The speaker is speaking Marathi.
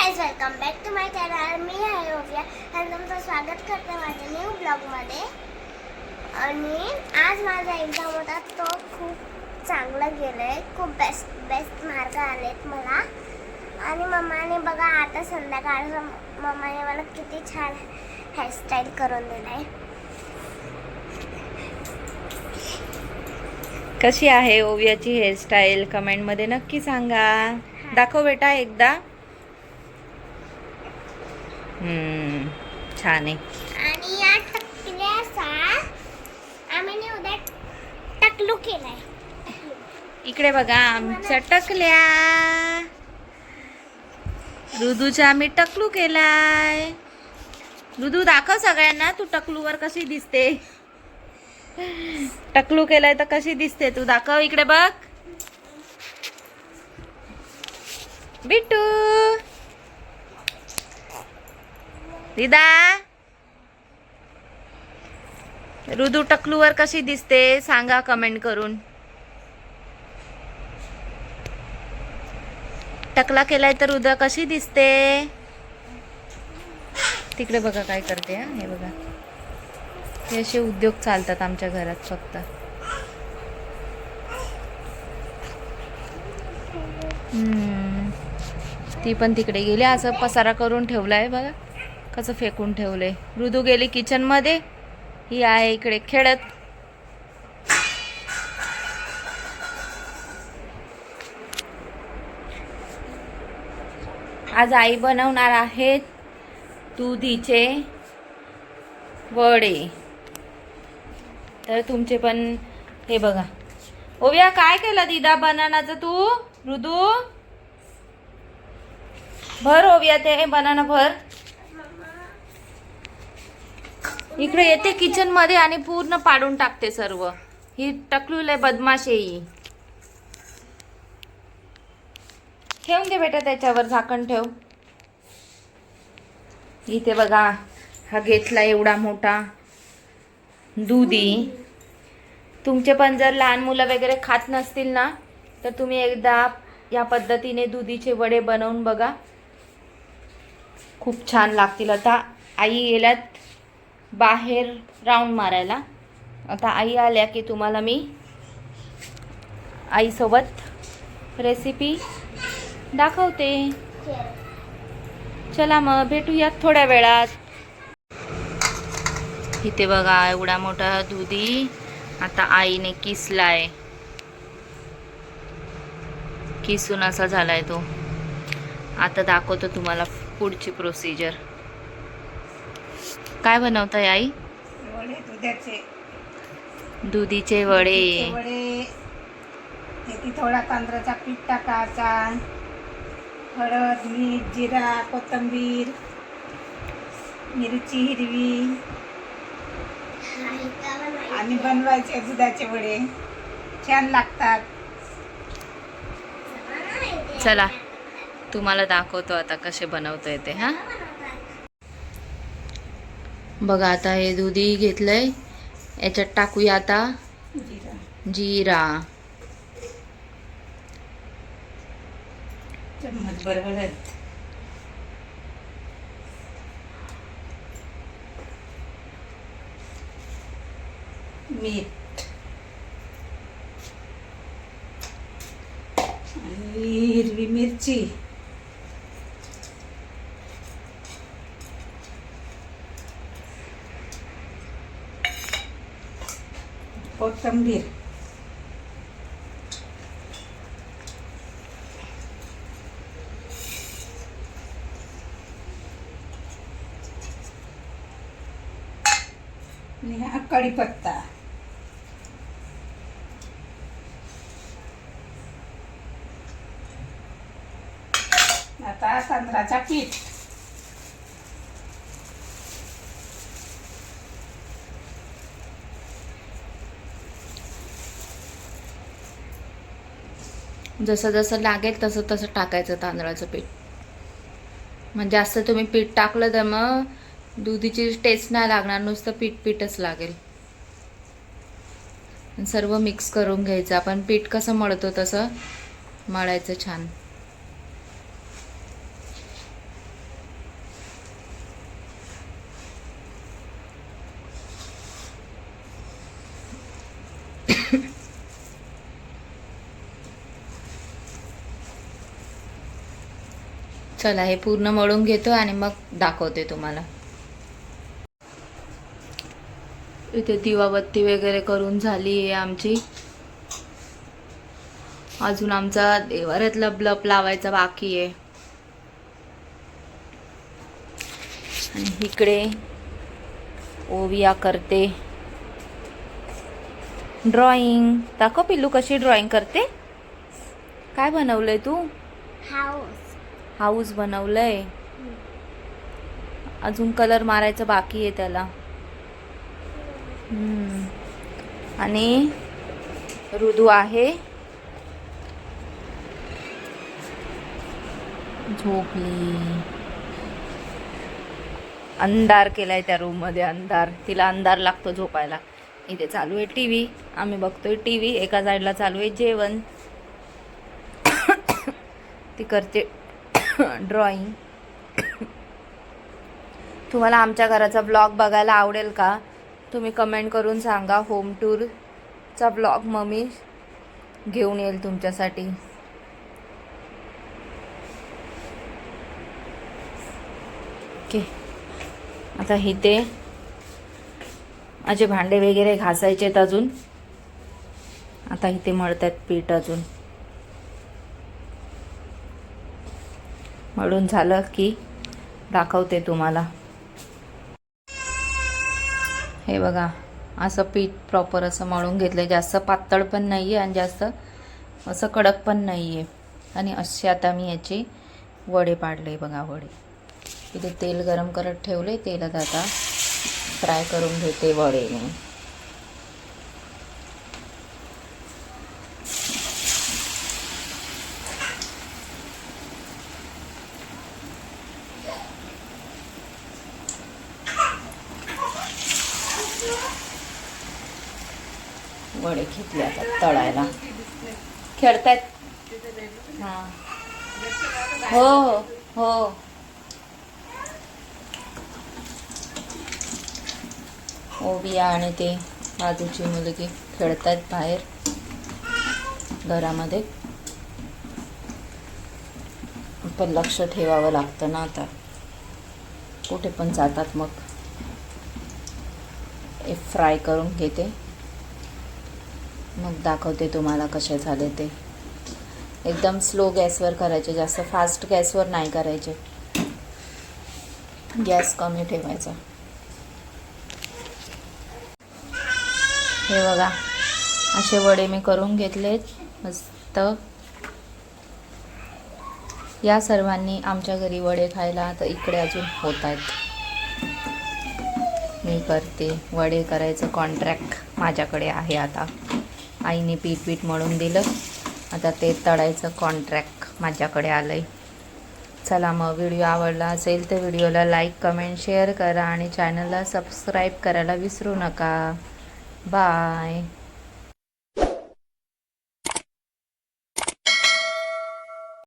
Guys, welcome back to my channel. मी आहे ओविया आणि तुमचं स्वागत करते माझ्या न्यू ब्लॉगमध्ये. आणि आज माझा एक्झाम होता, तो खूप चांगला गेलाय. खूप बेस्ट मार्क आलेत मला. आणि मम्माने बघा आता संध्याकाळचं मम्माने मला किती छान हेअरस्टाईल करून दिलाय. कशी आहे ओवियाची हेअरस्टाईल कमेंटमध्ये नक्की सांगा. दाखव बेटा एकदा. छान आहे. आणि या टकल्याचा आम्ही उद्या टकलू केलाय. इकडे बघा आमच्या टकल्या. रुदूचा आम्ही टकलू केलाय. रुदू दाखव सगळ्यांना तू टकलूवर कशी दिसते. टकलू केलाय तर कशी दिसते तू दाखव. इकडे बघ बिट्टू. दिदा रुदू टकलूवर कशी दिसते सांगा कमेंट करून. टकला केलाय तर रुदा कशी दिसते. तिकडे बघा काय करते. हे बघा हे असे उद्योग चालतात आमच्या घरात फक्त. ती पण तिकडे गेली. असं पसारा करून ठेवलाय बघा कसं फेकून ठेवलंय. रुदू गेली किचन मध्ये. ही आहे इकडे खेळत. आज आई बनवणार आहेत दुधीचे वडे. तर तुमचे पण हे बघा. ओविया काय केलं दिदा बनानाचं तू. रुदू भर ओविया ते बनाना भर. इकडे येते किचन मध्ये आणि पूर्ण पाडून टाकते सर्व. ही टकलूले बदमाश येई. ठेवून दे बेटा त्याच्यावर झाकण ठेव. इथे बघा हा घेतला एवढा मोठा दुधी. तुमचे पण जर लहान मुलं वगैरे खात नसतील ना तर तुम्ही एकदा या पद्धतीने दुधीचे वडे बनवून बघा. खूप छान लागतील. आता आई गेल्यात बाहेर राऊंड मारायला. आता आई आल्या की तुम्हाला मी आईसोबत रेसिपी दाखवते. चला मग भेटूयात थोड्या वेळात. इथे बघा एवढा मोठा दुधी आता आईने किसलाय. किसून असा झालाय तो. आता दाखवतो तुम्हाला पुढची प्रोसिजर. काय बनवताय आई. दुधाचे दुधीचे वडे. त्याची थोडा तांदळाचा पीठ टाकायचा. हळद मीठ जिरा कोथिंबीर मिरची हिरवी आणि बनवायचे दुधाचे वडे. छान लागतात. चला तुम्हाला दाखवतो आता कसे बनवता येते. हा बघा आता हे दुधी घेतलंय. याच्यात टाकूया आता जिरा. चम्मचभर हळद. मीठ आणि हिरवी मिरची. कोथिंबीर. आणि हा कढीपत्ता. आता तांदळाचा पीठ. जसं जसं लागेल तसं तसं टाकायचं तांदळाचं पीठ. म्हणजे जास्त तुम्ही पीठ टाकलं तर मग दुधीची टेस्ट नाही लागणार. नुसतं पीठ पीठच लागेल. सर्व मिक्स करून घ्यायचं. आपण पीठ कसं मळतो तसं मळायचं छान. चला हे पूर्ण मळून घेतो आणि मग दाखवते तुम्हाला. इथे दिवाबत्ती वगैरे करून झाली आहे आमची. अजून आमचा देवाऱ्यातला बल्ब लावायचा बाकी आहे. आणि इकडे ओविया करते ड्रॉइंग. दाखव पिल्लू कशी ड्रॉइंग करते. काय बनवलंय तू. हाऊस. हाऊस बनवलंय. अजून कलर मारायचं बाकी आहे त्याला. आणि ऋतू आहे झोपली. अंधार केलाय त्या रूम मध्ये. अंधार, तिला अंधार लागतो झोपायला. इथे चालू आहे टीव्ही, आम्ही बघतोय टीव्ही. एका साईडला चालू आहे जेवण. ती करते ड्रॉइंग. तुम्हाला आमच्या घराचा ब्लॉग बघायला आवडेल का. तुम्ही कमेंट करून सांगा. होम टूरचा ब्लॉग मम्मी घेऊन येईल तुमच्यासाठी. ओके, आता इथे माझे भांडे वगैरे घासायचे आहेत अजून. आता इथे मळतात पीठ. अजून मळून झालं की दाखवते तुम्हाला. हे बघा, असं पीठ प्रॉपर असं मळून घेतलं. जास्त पातळ पण नाही आहे आणि जास्त असं कडक पण नाही आहे. आणि असे आता मी याचे वडे पाडले. बघा वडे. इथे तेल गरम करत ठेवले. तेलात आता फ्राय करून घेते वडे मी. वडे घेतले आता तळायला. खेळतायत. हां, हो हो हो. ओविया आणि ते बाजूची मुलगी खेळतायत बाहेर घरामध्ये. पण लक्ष ठेवावं लागतं ना, आता कुठे पण जातात. मग हे फ्राय करून घेते, मग दाखवते तुम्हाला कसे झाले ते. एकदम स्लो गॅसवर करायचे, जास्त फास्ट गॅसवर नाही करायचे. गॅस कमी ठेवायचा. हे बघा, असे वडे मी करून घेतलेत मस्त. या सर्वांनी आमच्या घरी वडे खायला. तर इकडे अजून होत आहेत. मी करते वडे करायचं कॉन्ट्रॅक्ट माझ्याकडे आहे आता. आईने पीठ मळून दिलं, आता ते तळायचं कॉन्ट्रॅक्ट माझ्याकडे आलं आहे. चला मग, व्हिडिओ आवडला असेल तर व्हिडिओला लाईक, कमेंट, शेअर करा आणि चॅनलला सबस्क्राईब करायला विसरू नका. बाय.